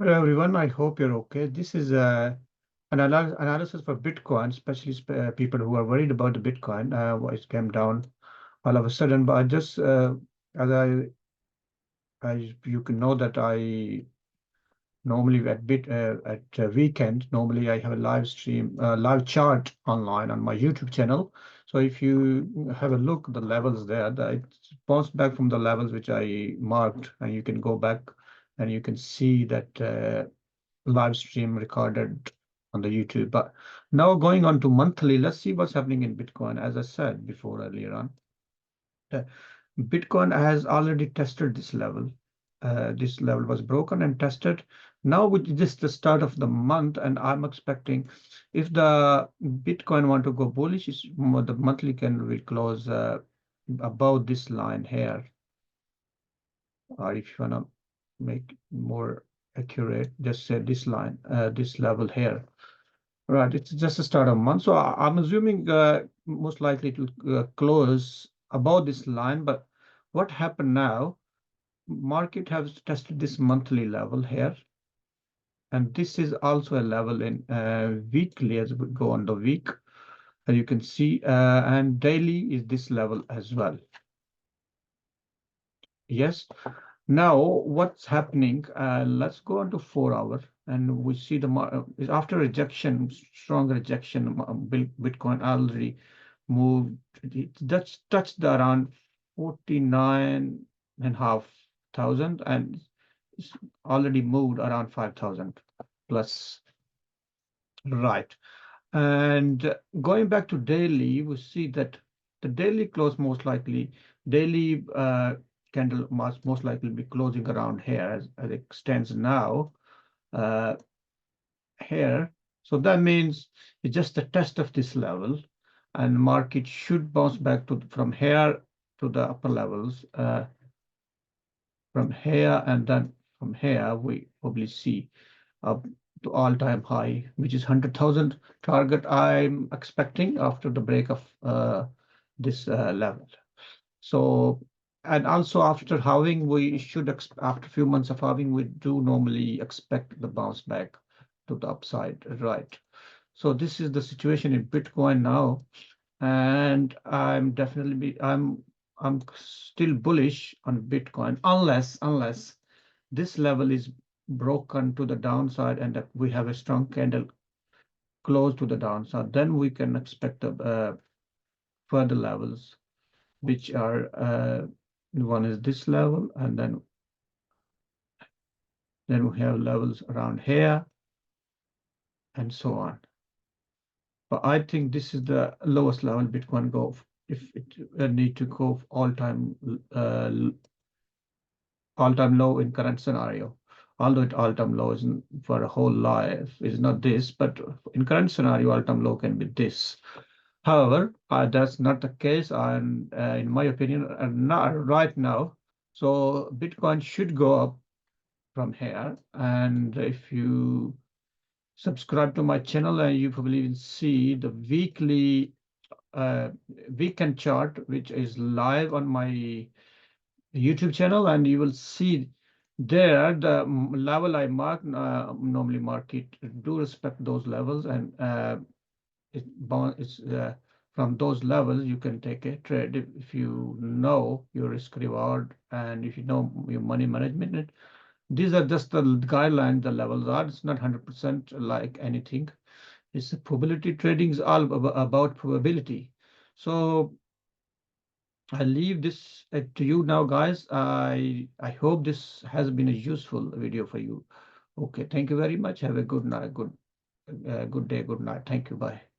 Hello everyone, I hope you're okay. This is analysis for Bitcoin, especially people who are worried about the Bitcoin. Why it came down all of a sudden. But I just, as you can know that I normally at weekend, normally I have a live stream, live chart online on my YouTube channel. So if you have a look at the levels there, it bounced back from the levels which I marked, and you can go back and you can see that. Live stream recorded on the YouTube. But now going on to monthly, let's see what's happening in Bitcoin. As I said before earlier on, uh, Bitcoin has already tested this level. This level was broken and tested. Now, with this the start of the month, and I'm expecting if the Bitcoin want to go bullish, the monthly candle will close above this line here. Or if you want to make more accurate, just say this line, this level here. Right, it's just the start of month. So I'm assuming most likely it will close above this line. But what happened now? Market has tested this monthly level here, and this is also a level in weekly as we go on the week, as you can see, and daily is this level as well. Yes. Now, what's happening? Let's go on to 4 hour, and we see after rejection, strong rejection. Bitcoin already moved. It just touched around 49 and a half thousand, and it's already moved around 5,000 plus. Right. And going back to daily, we see that the daily close most likely, daily candle must most likely be closing around here as it stands now, uh, here. So that means it's just a test of this level, and market should bounce back to from here to the upper levels, from here, and then from here we probably see up to all-time high, which is 100,000 target I'm expecting after the break of this level. So, and also after halving, after a few months of halving, we do normally expect the bounce back to the upside, right? So this is the situation in Bitcoin now, and I'm still bullish on Bitcoin unless this level is broken to the downside and that we have a strong candle close to the downside, then we can expect further levels, which are one is this level, and then we have levels around here and so on. But I think this is the lowest level Bitcoin go if it need to go uh, all-time low in current scenario. Although it all-time low isn't for a whole life is not this, but in current scenario, all-time low can be this. However, that's not the case, and in my opinion, not right now. So Bitcoin should go up from here, and if you subscribe to my channel, and you probably will see the uh, weekend chart, which is live on my YouTube channel, and you will see there the level I mark, normally market do respect those levels, and it's from those levels you can take a trade if you know your risk reward and if you know your money management. These are just the guidelines, the levels are. It's not 100% like anything. It's probability trading is all about probability. So I leave this to you now, guys. I hope this has been a useful video for you. Okay, thank you very much. Have a good night, good day, good night. Thank you. Bye.